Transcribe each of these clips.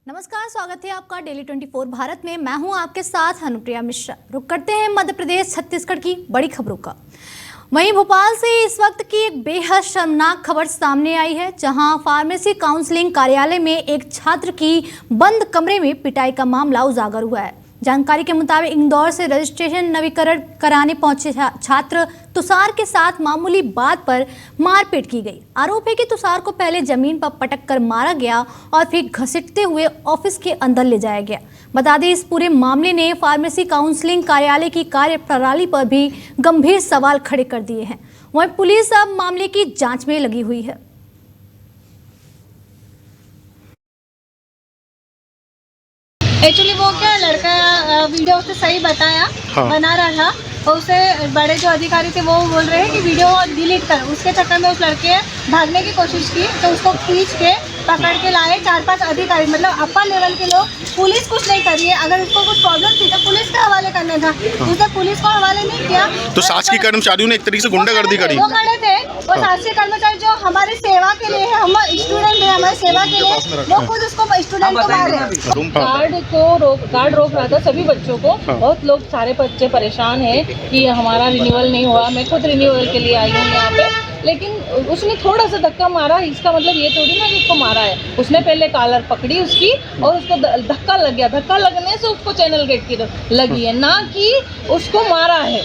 नमस्कार, स्वागत है आपका डेली 24 भारत में। मैं हूं आपके साथ अनुप्रिया मिश्रा। रुक करते हैं मध्य प्रदेश छत्तीसगढ़ की बड़ी खबरों का। वहीं भोपाल से इस वक्त की एक बेहद शर्मनाक खबर सामने आई है, जहां फार्मेसी काउंसलिंग कार्यालय में एक छात्र की बंद कमरे में पिटाई का मामला उजागर हुआ है। जानकारी के मुताबिक इंदौर से रजिस्ट्रेशन नवीकरण कराने पहुंचे छात्र तुषार के साथ मामूली बात पर मारपीट की गई। आरोप है कि तुषार को पहले जमीन पर पटक कर मारा गया और फिर घसीटते हुए ऑफिस के अंदर ले जाया गया। बता दें, इस पूरे मामले ने फार्मेसी काउंसलिंग कार्यालय की कार्य प्रणाली पर भी गंभीर सवाल खड़े कर दिए हैं। वहीं पुलिस अब मामले की जांच में लगी हुई है। एक्चुअली वो क्या लड़का वीडियो उसने सही बताया, हाँ। बना रहा था और उसे बड़े जो अधिकारी थे वो बोल रहे हैं कि वीडियो डिलीट कर। उसके चक्कर में उस लड़के भागने की कोशिश की तो उसको खींच के पकड़ के लाए 4-5 अधिकारी, मतलब अपर लेवल के लोग। पुलिस कुछ नहीं कर रही है। अगर उसको कुछ प्रॉब्लम थी तो पुलिस के हवाले करना था, उसने पुलिस को हवाले नहीं किया। तो शासकीय कर्मचारियों ने एक तरीके से गुंडागर्दी करी। वो खड़े थे, वो शासकीय कर्मचारी जो हमारी सेवा के लिए है, हम स्टूडेंट है, हमारी सेवा के लिए, वो खुद उसको स्टूडेंट को मारे। गार्ड रोक रहा था सभी बच्चों को। बहुत लोग, सारे बच्चे परेशान हैं कि हमारा रिन्यूअल नहीं हुआ। मैं खुद रिन्यूअल के लिए आई हूँ यहाँ पे, लेकिन उसने थोड़ा सा धक्का मारा। इसका मतलब ये थोड़ी ना कि उसको मारा है। उसने पहले कॉलर पकड़ी उसकी और उसको धक्का लग गया। धक्का लगने से उसको चैनल गेट की लगी है, ना कि उसको मारा है।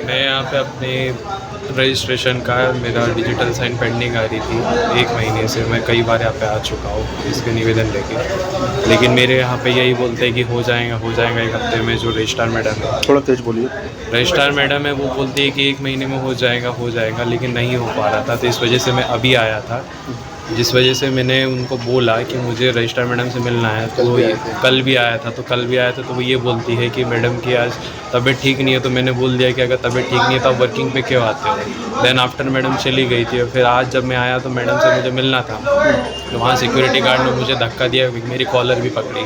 मैं यहाँ पे अपने रजिस्ट्रेशन का मेरा डिजिटल साइन पेंडिंग आ रही थी 1 महीने से। मैं कई बार यहाँ पे आ चुका हूँ इसके निवेदन लेके, लेकिन मेरे यहाँ पे यही बोलते हैं कि हो जाएगा 1 हफ्ते में। जो रजिस्ट्रार मैडम है, थोड़ा तेज बोलिए। रजिस्ट्रार मैडम है, वो बोलती है कि 1 महीने में हो जाएगा, लेकिन नहीं हो पा रहा था। तो इस वजह से मैं अभी आया था, जिस वजह से मैंने उनको बोला कि मुझे रजिस्ट्रार मैडम से मिलना है। तो कल भी आया था तो वो ये बोलती है कि मैडम की आज तबीयत ठीक नहीं है। तो मैंने बोल दिया कि अगर तबीयत ठीक नहीं है तो आप वर्किंग पे क्यों आते हो। देन आफ्टर मैडम चली गई थी। और फिर आज जब मैं आया तो मैडम से मुझे मिलना था, तो वहाँ सिक्योरिटी गार्ड ने मुझे धक्का दिया, मेरी कॉलर भी पकड़ी।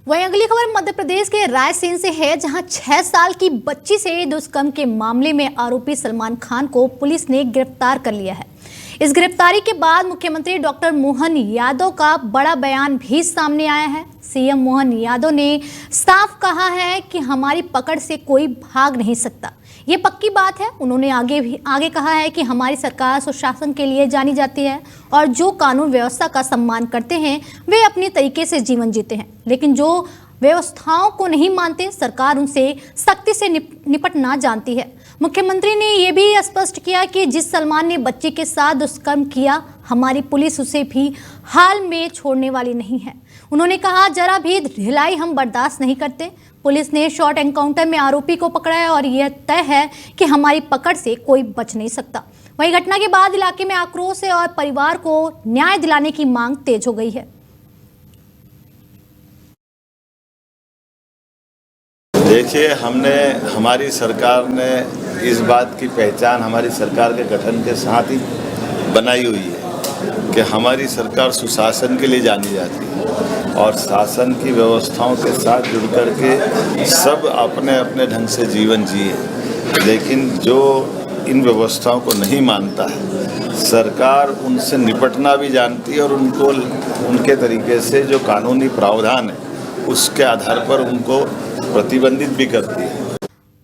वहीं अगली खबर मध्य प्रदेश के रायसेन से है, जहां 6 साल की बच्ची से दुष्कर्म के मामले में आरोपी सलमान खान को पुलिस ने गिरफ्तार कर लिया है। इस गिरफ्तारी के बाद मुख्यमंत्री डॉक्टर मोहन यादव का बड़ा बयान भी सामने आया है। सीएम मोहन यादव ने साफ कहा है कि हमारी पकड़ से कोई भाग नहीं सकता, ये पक्की बात है। उन्होंने आगे कहा है कि हमारी सरकार सुशासन के लिए जानी जाती है और जो कानून व्यवस्था का सम्मान करते हैं वे अपने तरीके से जीवन जीते हैं, लेकिन जो व्यवस्थाओं को नहीं मानते, सरकार उनसे सख्ती से निपटना जानती है। मुख्यमंत्री ने यह भी स्पष्ट किया कि जिस सलमान ने बच्चे के साथ दुष्कर्म किया, हमारी पुलिस उसे भी हाल में छोड़ने वाली नहीं है। उन्होंने कहा, जरा भी ढिलाई हम बर्दाश्त नहीं करते। पुलिस ने शॉर्ट एनकाउंटर में आरोपी को पकड़ा है और यह तय है कि हमारी पकड़ से कोई बच नहीं सकता। वहीं घटना के बाद इलाके में आक्रोश है और परिवार को न्याय दिलाने की मांग तेज हो गई है। देखिए, हमारी सरकार ने इस बात की पहचान हमारी सरकार के गठन के साथ ही बनाई हुई है कि हमारी सरकार सुशासन के लिए जानी जाती है और शासन की व्यवस्थाओं के साथ जुड़ कर के सब अपने अपने ढंग से जीवन जिए। लेकिन जो इन व्यवस्थाओं को नहीं मानता है, सरकार उनसे निपटना भी जानती है और उनको उनके तरीके से जो कानूनी प्रावधान है उसके आधार पर उनको प्रतिबंधित भी करती है।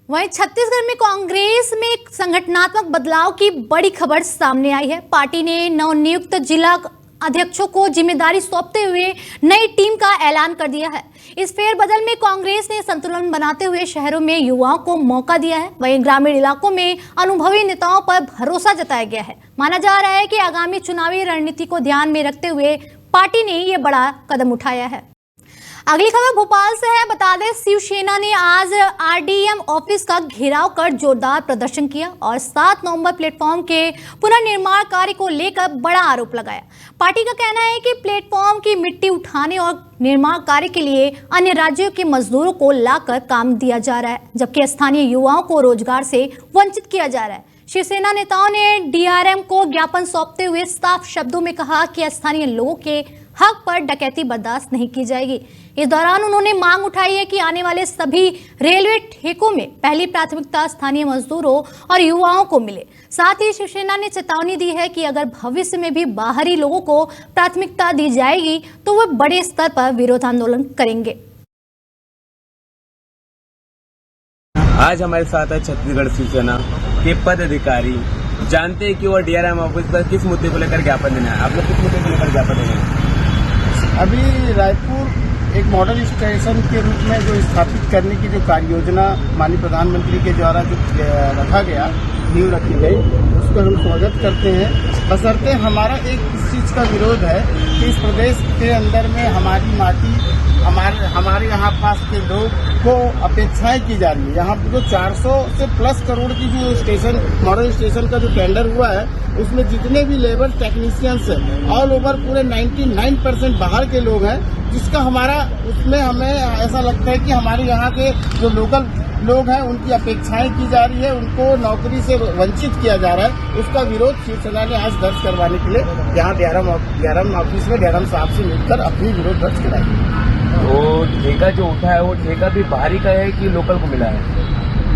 वहीं छत्तीसगढ़ में कांग्रेस में एक संगठनात्मक बदलाव की बड़ी खबर सामने आई है। पार्टी ने नवनियुक्त जिला अध्यक्षों को जिम्मेदारी सौंपते हुए नई टीम का ऐलान कर दिया है। इस फेरबदल में कांग्रेस ने संतुलन बनाते हुए शहरों में युवाओं को मौका दिया है। वहीं ग्रामीण इलाकों में अनुभवी नेताओं पर भरोसा जताया गया है। माना जा रहा है कि आगामी चुनावी रणनीति को ध्यान में रखते हुए पार्टी ने ये बड़ा कदम उठाया है। अगली खबर भोपाल से है। बता दें, शिवसेना ने आज आरडीएम ऑफिस का घेराव कर जोरदार प्रदर्शन किया और 7 नवंबर प्लेटफॉर्म के पुनर्निर्माण कार्य को लेकर बड़ा आरोप लगाया। पार्टी का कहना है कि प्लेटफॉर्म की मिट्टी उठाने और निर्माण कार्य के लिए अन्य राज्यों के मजदूरों को लाकर काम दिया जा रहा है, जबकि स्थानीय युवाओं को रोजगार से वंचित किया जा रहा है। शिवसेना नेताओं ने डीआरएम को ज्ञापन सौंपते हुए साफ शब्दों में कहा कि स्थानीय लोगों के हक पर डकैती बर्दाश्त नहीं की जाएगी। इस दौरान उन्होंने मांग उठाई है कि आने वाले सभी रेलवे ठेकों में पहली प्राथमिकता स्थानीय मजदूरों और युवाओं को मिले। साथ ही शिवसेना ने चेतावनी दी है कि अगर भविष्य में भी बाहरी लोगों को प्राथमिकता दी जाएगी तो वे बड़े स्तर पर विरोध आंदोलन करेंगे। आज हमारे साथ है छत्तीसगढ़ शिवसेना के पदाधिकारी। जानते हैं कि वो डीआरएम ऑफिस पर किस मुद्दे को लेकर ज्ञापन देना है। आप लोग किस मुद्दे को लेकर ज्ञापन देना है? अभी रायपुर एक मॉडल स्टेशन के रूप में जो स्थापित करने की जो कार्य योजना माननीय प्रधानमंत्री के द्वारा जो रखा गया, नींव रखी गई, उसको हम स्वागत करते हैं। बशर्ते हमारा एक इस चीज़ का विरोध है कि इस प्रदेश के अंदर में हमारी माटी, हमारे यहाँ पास के लोग को अपेक्षाएं की जा रही है। यहाँ पर जो 400 से प्लस करोड़ की जो स्टेशन मॉडल स्टेशन का जो टेंडर हुआ है, उसमें जितने भी लेबर टेक्नीशियंस हैं ऑल ओवर पूरे 99% बाहर के लोग हैं, जिसका हमारा उसमें हमें ऐसा लगता है कि हमारे यहाँ के जो लोकल लोग हैं उनकी अपेक्षाएं की जा रही है, उनको नौकरी से वंचित किया जा रहा है। उसका विरोध शिवसेना ने आज दर्ज करवाने के लिए यहाँ डीआरएम ऑफिस में डीआरएम साहब से मिलकर अपनी विरोध दर्ज कराई। वो ठेका जो उठा है वो ठेका भी बाहरी का है कि लोकल को मिला है?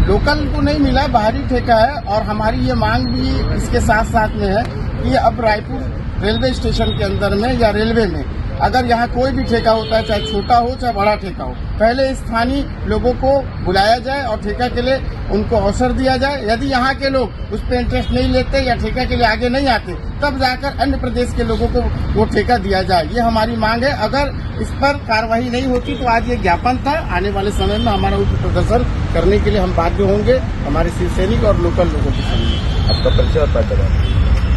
लोकल को नहीं मिला, बाहरी ठेका है। और हमारी ये मांग भी इसके साथ साथ में है कि अब रायपुर रेलवे स्टेशन के अंदर में या रेलवे में अगर यहाँ कोई भी ठेका होता है, चाहे छोटा हो चाहे बड़ा ठेका हो, पहले स्थानीय लोगों को बुलाया जाए और ठेका के लिए उनको अवसर दिया जाए। यदि यहाँ के लोग उस पर इंटरेस्ट नहीं लेते या ठेका के लिए आगे नहीं आते, तब जाकर अन्य प्रदेश के लोगों को वो ठेका दिया जाए। ये हमारी मांग है। अगर इस पर कार्रवाई नहीं होती तो आज ये ज्ञापन था, आने वाले समय में हमारा उच्च प्रदर्शन करने के लिए हम बाध्य होंगे हमारे शिवसैनिक और लोकल लोगों के सामने। आपका परिचय और पद?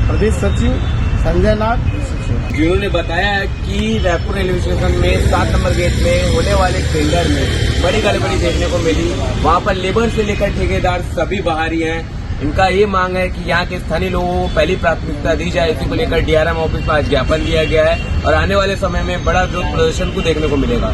प्रदेश सचिव संजय नाथ, जिन्होंने बताया कि रायपुर रेलवे स्टेशन में 7 नंबर गेट में होने वाले टेंडर में बड़ी गड़बड़ी देखने को मिली। वहां पर लेबर से लेकर ठेकेदार सभी बाहरी हैं। इनका ये मांग है कि यहाँ के स्थानीय लोगों को पहली प्राथमिकता दी जाए। इसी को लेकर डीआरएम ऑफिस में आज ज्ञापन दिया गया है और आने वाले समय में बड़ा विरोध प्रदर्शन को देखने को मिलेगा।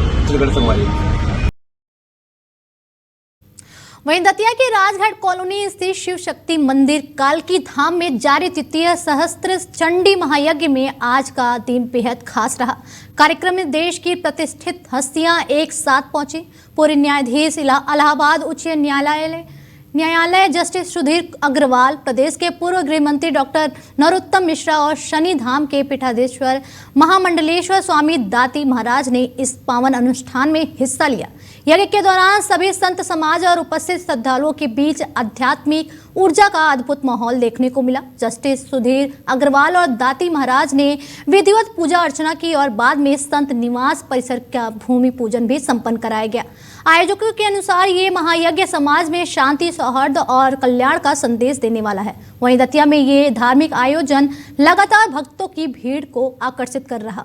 वहीं दतिया के राजघाट कॉलोनी स्थित शिव शक्ति मंदिर कालकी धाम में जारी तृतीय सहस्त्र चंडी महायज्ञ में आज का दिन बेहद खास रहा। कार्यक्रम में देश की प्रतिष्ठित हस्तियां एक साथ पहुंची। पूर्व न्यायाधीश इलाहाबाद उच्च न्यायालय जस्टिस सुधीर अग्रवाल, प्रदेश के पूर्व गृह मंत्री डॉक्टर नरोत्तम मिश्रा और शनि धाम के पीठाधीश्वर महामंडलेश्वर स्वामी दाती महाराज ने इस पावन अनुष्ठान में हिस्सा लिया। यज्ञ के दौरान सभी संत समाज और उपस्थित श्रद्धालुओं के बीच आध्यात्मिक ऊर्जा का अद्भुत माहौल देखने को मिला। जस्टिस सुधीर अग्रवाल और दाती महाराज ने विधिवत पूजा अर्चना की और बाद में संत निवास परिसर का भूमि पूजन भी संपन्न कराया गया। आयोजकों के अनुसार ये महायज्ञ समाज में शांति, सौहार्द और कल्याण का संदेश देने वाला है। वहीं दतिया में ये धार्मिक आयोजन लगातार भक्तों की भीड़ को आकर्षित कर रहा।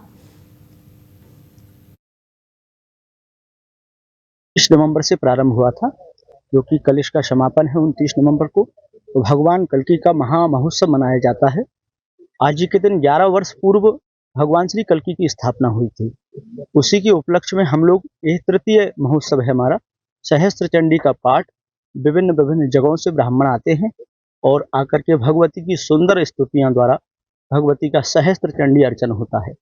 30 नवंबर से प्रारंभ हुआ था, जो कि कल इसका समापन है 29 नवंबर को। तो भगवान कल्की का महा महोत्सव मनाया जाता है। आज ही के दिन 11 वर्ष पूर्व भगवान श्री कल्की की स्थापना हुई थी। उसी के उपलक्ष्य में हम लोग ये तृतीय महोत्सव है हमारा। सहस्त्र चंडी का पाठ विभिन्न जगहों से ब्राह्मण आते हैं और आकर के भगवती की सुंदर स्तुतियां द्वारा भगवती का सहस्त्र चंडी अर्चन होता है।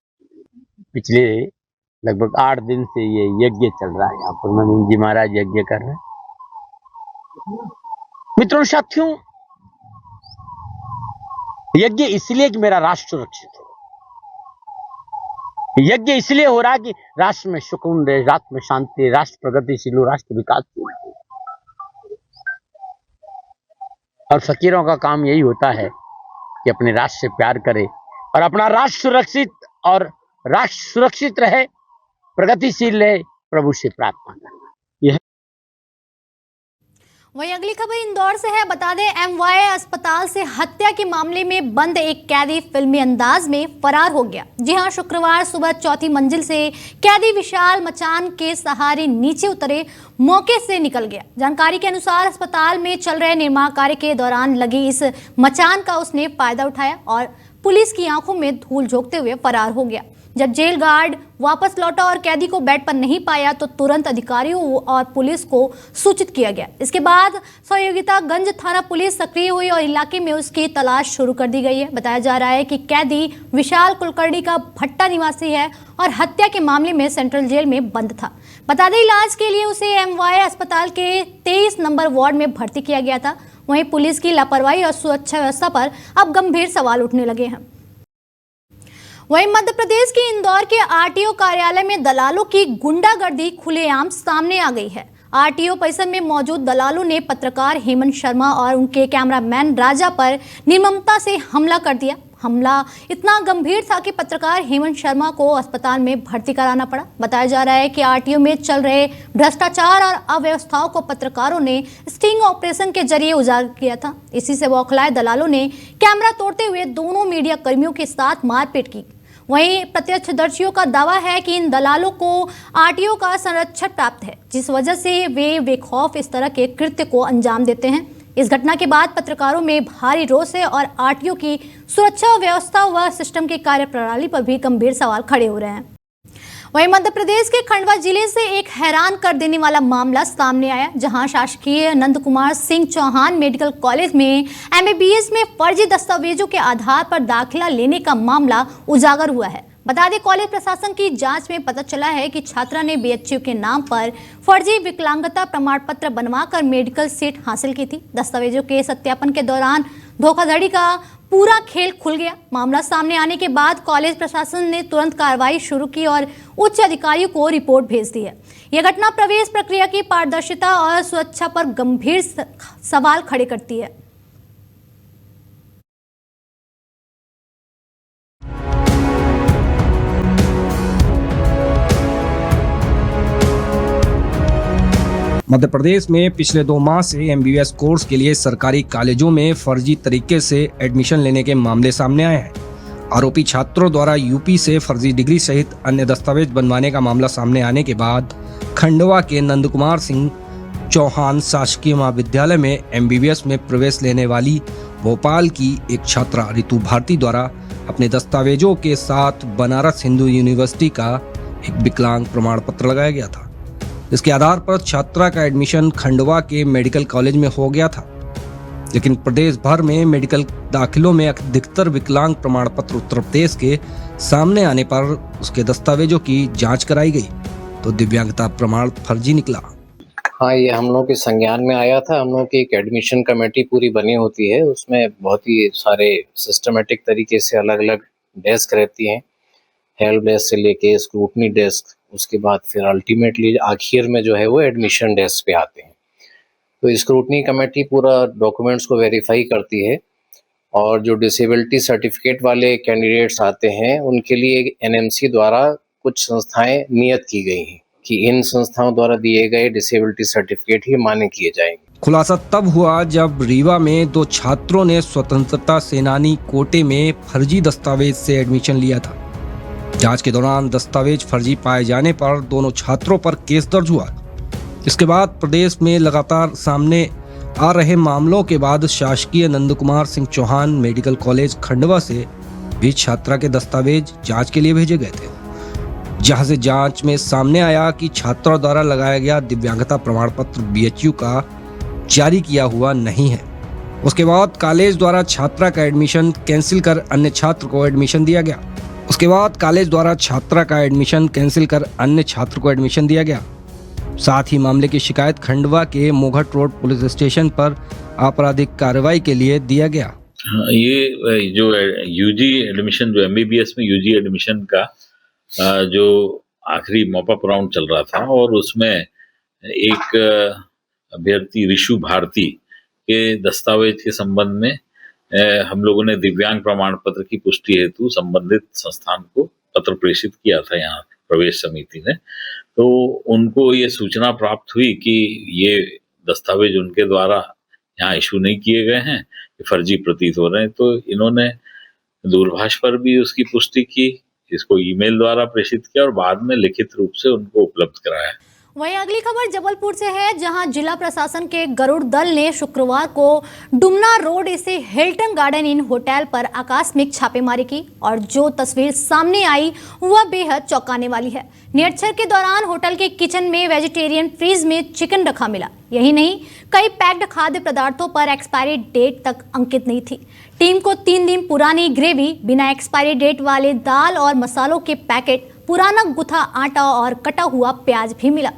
पिछले लगभग 8 दिन से ये यज्ञ चल रहा है। यहाँ पर नवीन जी महाराज यज्ञ कर रहे हैं। मित्रों साथियों, यज्ञ इसलिए कि मेरा राष्ट्र सुरक्षित हो। यज्ञ इसलिए हो रहा है कि राष्ट्र में सुकून रहे, राष्ट्र में शांति रहे, राष्ट्र प्रगतिशील हो, राष्ट्र विकासशील हो। और फकीरों का काम यही होता है कि अपने राष्ट्र से प्यार करे और अपना राष्ट्र सुरक्षित रहे, प्रगतिशील रहे, प्रभु से प्रार्थना करना। वहीं अगली खबर इंदौर से है। बता दें, MY अस्पताल से हत्या के मामले में बंद एक कैदी फिल्मी अंदाज में फरार हो गया। जी हां, शुक्रवार सुबह 4थी मंजिल से कैदी विशाल मचान के सहारे नीचे उतरे मौके से निकल गया। जानकारी के अनुसार अस्पताल में चल रहे निर्माण कार्य के दौरान लगी इस मचान का उसने फायदा उठाया और पुलिस की आंखों में धूल झोंकते हुए फरार हो गया। जब जेल गार्ड वापस लौटा और कैदी को बेड पर नहीं पाया तो तुरंत अधिकारियों और पुलिस को सूचित किया गया। इसके बाद सहयोगितागंज थाना पुलिस सक्रिय हुई और इलाके में उसकी तलाश शुरू कर दी गई है। बताया जा रहा है कि कैदी विशाल कुलकर्णी का भट्टा निवासी है और हत्या के मामले में सेंट्रल जेल में बंद था। बता दें, इलाज के लिए उसे एमवाय अस्पताल के 23 नंबर वार्ड में भर्ती किया गया था। वहीं पुलिस की लापरवाही और सुरक्षा व्यवस्था पर अब गंभीर सवाल उठने लगे हैं। वहीं मध्य प्रदेश के इंदौर के आरटीओ कार्यालय में दलालों की गुंडागर्दी खुलेआम सामने आ गई है। आरटीओ परिसर में मौजूद दलालों ने पत्रकार हेमंत शर्मा और उनके कैमरामैन राजा पर निर्ममता से हमला कर दिया। हमला इतना गंभीर था कि पत्रकार हेमंत शर्मा को अस्पताल में भर्ती कराना पड़ा। बताया जा रहा है कि आरटीओ में चल रहे भ्रष्टाचार और अव्यवस्थाओं को पत्रकारों ने स्टिंग ऑपरेशन के जरिए उजागर किया था। इसी से बौखलाए दलालों ने कैमरा तोड़ते हुए दोनों मीडिया कर्मियों के साथ मारपीट की। वहीं प्रत्यक्षदर्शियों का दावा है कि इन दलालों को आरटीओ का संरक्षण प्राप्त है, जिस वजह से वे बेखौफ इस तरह के कृत्य को अंजाम देते हैं। इस घटना के बाद पत्रकारों में भारी रोष है और आरटीओ की सुरक्षा व्यवस्था व सिस्टम की कार्यप्रणाली पर भी गंभीर सवाल खड़े हो रहे हैं। वहीं मध्य प्रदेश के खंडवा जिले से एक हैरान कर देने वाला मामला सामने आया, जहां शासकीय नंद कुमार सिंह चौहान मेडिकल कॉलेज में एमबीबीएस में फर्जी दस्तावेजों के आधार पर दाखिला लेने का मामला उजागर हुआ है। बता दें, कॉलेज प्रशासन की जांच में पता चला है कि छात्रा ने बीएचयू के नाम पर फर्जी विकलांगता प्रमाण पत्र बनवाकर मेडिकल सीट हासिल की थी। दस्तावेजों के सत्यापन के दौरान धोखाधड़ी का पूरा खेल खुल गया। मामला सामने आने के बाद कॉलेज प्रशासन ने तुरंत कार्रवाई शुरू की और उच्च अधिकारियों को रिपोर्ट भेज दी है। यह घटना प्रवेश प्रक्रिया की पारदर्शिता और सुरक्षा पर गंभीर सवाल खड़े करती है। मध्य प्रदेश में पिछले 2 माह से एमबीबीएस कोर्स के लिए सरकारी कॉलेजों में फर्जी तरीके से एडमिशन लेने के मामले सामने आए हैं। आरोपी छात्रों द्वारा यूपी से फर्जी डिग्री सहित अन्य दस्तावेज बनवाने का मामला सामने आने के बाद खंडवा के नंद कुमार सिंह चौहान शासकीय महाविद्यालय में एमबीबीएस में प्रवेश लेने वाली भोपाल की एक छात्रा रितु भारती द्वारा अपने दस्तावेजों के साथ बनारस हिंदू यूनिवर्सिटी का एक विकलांग प्रमाण पत्र लगाया गया था। इसके आधार पर छात्रा का एडमिशन खंडवा के मेडिकल कॉलेज में हो गया था, लेकिन प्रदेश भर में मेडिकल दाखिलों में अधिकतर विकलांग प्रमाण पत्र उत्तर प्रदेश के सामने आने पर उसके दस्तावेजों की जांच कराई गई तो दिव्यांगता प्रमाण फर्जी निकला। हाँ, ये हम लोग के संज्ञान में आया था। हम लोग की एक एडमिशन कमेटी पूरी बनी होती है, उसमें बहुत ही सारे सिस्टमेटिक तरीके से अलग अलग डेस्क रहती हैं, हेल्प डेस्क से लेके स्क्रूटनी डेस्क, उसके बाद फिर अल्टीमेटली आखिर में जो है वो एडमिशन डेस्क पे आते हैं। तो स्क्रूटनी कमेटी पूरा डॉक्यूमेंट्स को वेरीफाई करती है और जो डिसेबिलिटी सर्टिफिकेट वाले कैंडिडेट्स आते हैं उनके लिए एनएमसी द्वारा कुछ संस्थाएं नियत की गई हैं कि इन संस्थाओं द्वारा दिए गए डिसेबिलिटी सर्टिफिकेट ही मान्य किए जाएंगे। खुलासा तब हुआ जब रीवा में 2 छात्रों ने स्वतंत्रता सेनानी कोटे में फर्जी दस्तावेज से एडमिशन लिया था। जांच के दौरान दस्तावेज फर्जी पाए जाने पर दोनों छात्रों पर केस दर्ज हुआ। इसके बाद प्रदेश में लगातार सामने आ रहे मामलों के बाद शासकीय नंद कुमार सिंह चौहान मेडिकल कॉलेज खंडवा से भी छात्रा के दस्तावेज जांच के लिए भेजे गए थे, जहां से जांच में सामने आया कि छात्रा द्वारा लगाया गया दिव्यांगता प्रमाण पत्र बीएचयू का जारी किया हुआ नहीं है। उसके बाद कॉलेज द्वारा छात्रा का एडमिशन कैंसिल कर अन्य छात्र को एडमिशन दिया गया। साथ ही मामले की शिकायत खंडवा के मोघट रोड पुलिस स्टेशन पर आपराधिक कार्रवाई के लिए दिया गया। ये जो यूजी एडमिशन, जो एमबीबीएस में यूजी एडमिशन का जो आखिरी मॉपअप राउंड चल रहा था और उसमें एक अभ्यर्थी रिशु भारती के दस्तावेज के संबंध में हम लोगों ने दिव्यांग प्रमाण पत्र की पुष्टि हेतु संबंधित संस्थान को पत्र प्रेषित किया था यहाँ प्रवेश समिति ने। तो उनको ये सूचना प्राप्त हुई कि ये दस्तावेज उनके द्वारा यहाँ इशू नहीं किए गए हैं, ये फर्जी प्रतीत हो रहे हैं। तो इन्होंने दूरभाष पर भी उसकी पुष्टि की, इसको ईमेल द्वारा प्रेषित किया और बाद में लिखित रूप से उनको उपलब्ध कराया। वहीं अगली खबर जबलपुर से है, जहां जिला प्रशासन के गरुड़ दल ने शुक्रवार को डुमना रोड से हिल्टन गार्डन इन होटल पर आकस्मिक छापेमारी की और जो तस्वीर सामने आई वह बेहद चौंकाने वाली है। निरीक्षण के दौरान होटल के किचन में वेजिटेरियन फ्रीज में चिकन रखा मिला। यही नहीं, कई पैक्ड खाद्य पदार्थों पर एक्सपायरी डेट तक अंकित नहीं थी। टीम को 3 दिन पुरानी ग्रेवी, बिना एक्सपायरी डेट वाले दाल और मसालों के पैकेट, पुराना गुथा आटा और कटा हुआ प्याज भी मिला।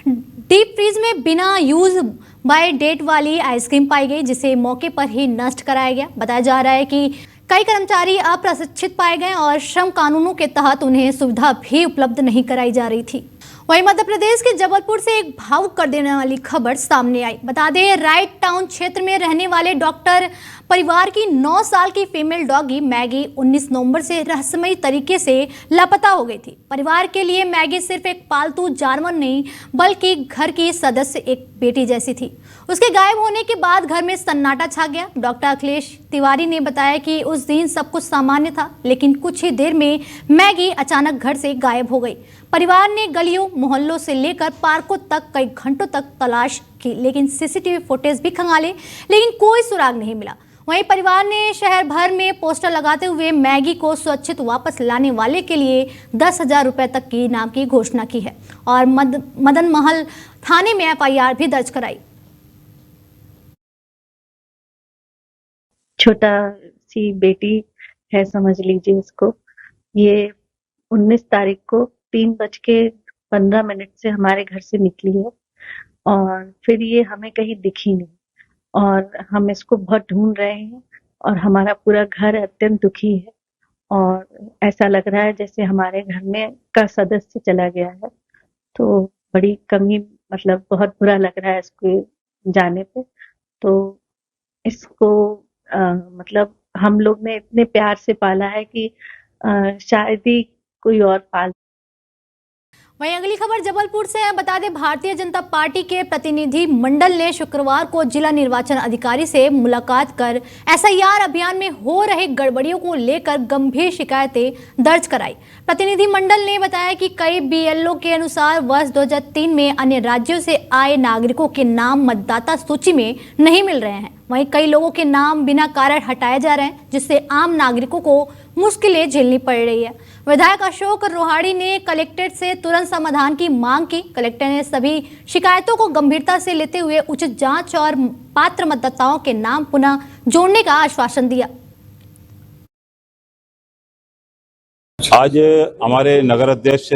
डीप फ्रीज में बिना यूज बाय डेट वाली आइसक्रीम पाई गई, जिसे मौके पर ही नष्ट कराया गया। बताया जा रहा है कि कई कर्मचारी अप्रशिक्षित पाए गए और श्रम कानूनों के तहत उन्हें सुविधा भी उपलब्ध नहीं कराई जा रही थी। वहीं मध्य प्रदेश के जबलपुर से एक भावुक कर देने वाली खबर सामने आई। बता दें, राइट टाउन क्षेत्र में रहने वाले डॉक्टर परिवार की 9 साल की फीमेल डॉगी मैगी 19 नवंबर से रहस्यमयी तरीके से लापता हो गई थी। परिवार के लिए मैगी सिर्फ एक पालतू जानवर नहीं, बल्कि घर की सदस्य, एक बेटी जैसी थी। उसके गायब होने के बाद घर में सन्नाटा छा गया। डॉक्टर अखिलेश तिवारी ने बताया कि उस दिन सब कुछ सामान्य था, लेकिन कुछ ही देर में मैगी अचानक घर से गायब हो गई। परिवार ने गलियों, मोहल्लों से लेकर पार्कों तक कई घंटों तक तलाश की, लेकिन सीसीटीवी फुटेज भी खंगाले, लेकिन कोई सुराग नहीं मिला। वहीं परिवार ने शहर भर में पोस्टर लगाते हुए मैगी को सुरक्षित वापस लाने वाले के लिए 10,000 रुपए तक की इनाम की घोषणा की है और मदन महल थाने में FIR भी दर्ज कराई। छोटा सी बेटी है, समझ लीजिए इसको। ये 19 तारीख को 3:15 से हमारे घर से निकली है और फिर ये हमें कहीं दिखी नहीं और हम इसको बहुत ढूंढ रहे हैं और हमारा पूरा घर अत्यंत दुखी है और ऐसा लग रहा है जैसे हमारे घर में का सदस्य चला गया है। तो बड़ी कमी, मतलब बहुत बुरा लग रहा है इसको जाने पे। तो इसको मतलब हम लोग ने इतने प्यार से पाला है कि शायद ही कोई और पाल। वहीं अगली खबर जबलपुर से है। बता दें, भारतीय जनता पार्टी के प्रतिनिधि मंडल ने शुक्रवार को जिला निर्वाचन अधिकारी से मुलाकात कर SIR अभियान में हो रहे गड़बड़ियों को लेकर गंभीर शिकायतें दर्ज कराई। प्रतिनिधि मंडल ने बताया कि कई BLO के अनुसार वर्ष 2003 में अन्य राज्यों से आए नागरिकों के नाम मतदाता सूची में नहीं मिल रहे हैं। वहीं कई लोगों के नाम बिना कारण हटाए जा रहे हैं, जिससे आम नागरिकों को मुश्किलें झेलनी पड़ रही है। विधायक अशोक रोहाड़ी ने कलेक्ट्रेट से तुरंत समाधान की मांग की। कलेक्टर ने सभी शिकायतों को गंभीरता से लेते हुए उचित जांच और पात्र मतदाताओं के नाम पुनः जोड़ने का आश्वासन दिया। आज हमारे नगर अध्यक्ष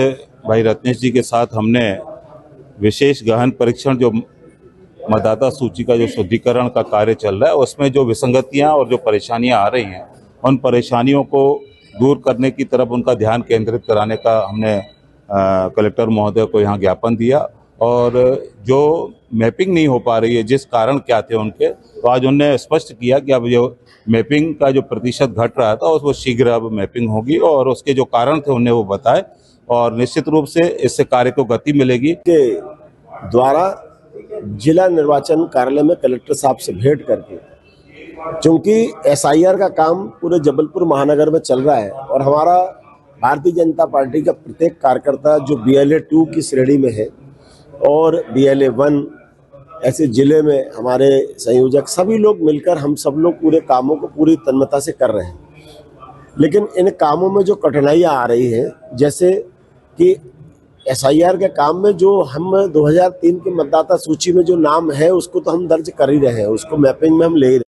भाई रत्नेश जी के साथ हमने विशेष गहन परीक्षण, जो मतदाता सूची का जो शुद्धिकरण का कार्य चल रहा है, उसमें जो विसंगतियां और जो परेशानियां आ रही हैं, उन परेशानियों को दूर करने की तरफ उनका ध्यान केंद्रित कराने का हमने कलेक्टर महोदय को यहाँ ज्ञापन दिया। और जो मैपिंग नहीं हो पा रही है, जिस कारण क्या थे उनके, तो आज उन्होंने स्पष्ट किया कि अब जो मैपिंग का जो प्रतिशत घट रहा था वो शीघ्र अब मैपिंग होगी और उसके जो कारण थे उन्हें वो बताए और निश्चित रूप से इससे कार्य को गति मिलेगी। के द्वारा जिला निर्वाचन कार्यालय में कलेक्टर साहब से भेंट करके, चूंकि SIR का काम पूरे जबलपुर महानगर में चल रहा है और हमारा भारतीय जनता पार्टी का प्रत्येक कार्यकर्ता जो BLA 2 की श्रेणी में है और BLA 1 ऐसे जिले में हमारे संयोजक सभी लोग मिलकर हम सब लोग पूरे कामों को पूरी तन्मयता से कर रहे हैं। लेकिन इन कामों में जो कठिनाइयां आ रही हैं, जैसे कि SIR के काम में जो हम 2003 के मतदाता सूची में जो नाम है उसको तो हम दर्ज कर ही रहे हैं, उसको मैपिंग में हम ले ही रहे हैं।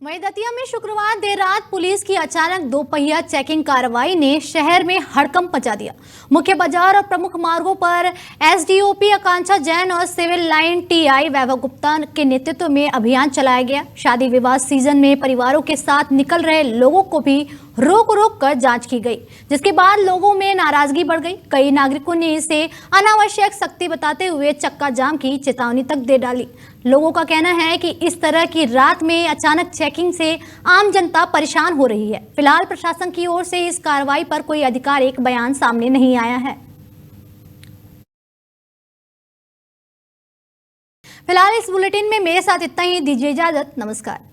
वहीं दतिया में शुक्रवार देर रात पुलिस की अचानक दोपहिया चेकिंग कार्रवाई ने शहर में हड़कंप मचा दिया। मुख्य बाजार और प्रमुख मार्गों पर SDOP आकांक्षा जैन और सिविल लाइन TI वैभव गुप्ता के नेतृत्व में अभियान चलाया गया। शादी विवाह सीजन में परिवारों के साथ निकल रहे लोगों को भी रोक कर जांच की गई, जिसके बाद लोगों में नाराजगी बढ़ गई। कई नागरिकों ने इसे अनावश्यक सख्ती बताते हुए चक्का जाम की चेतावनी तक दे डाली। लोगों का कहना है कि इस तरह की रात में अचानक चेकिंग से आम जनता परेशान हो रही है। फिलहाल प्रशासन की ओर से इस कार्रवाई पर कोई आधिकारिक बयान सामने नहीं आया है। फिलहाल इस बुलेटिन में मेरे साथ इतना ही। दीजिए इजाजत। नमस्कार।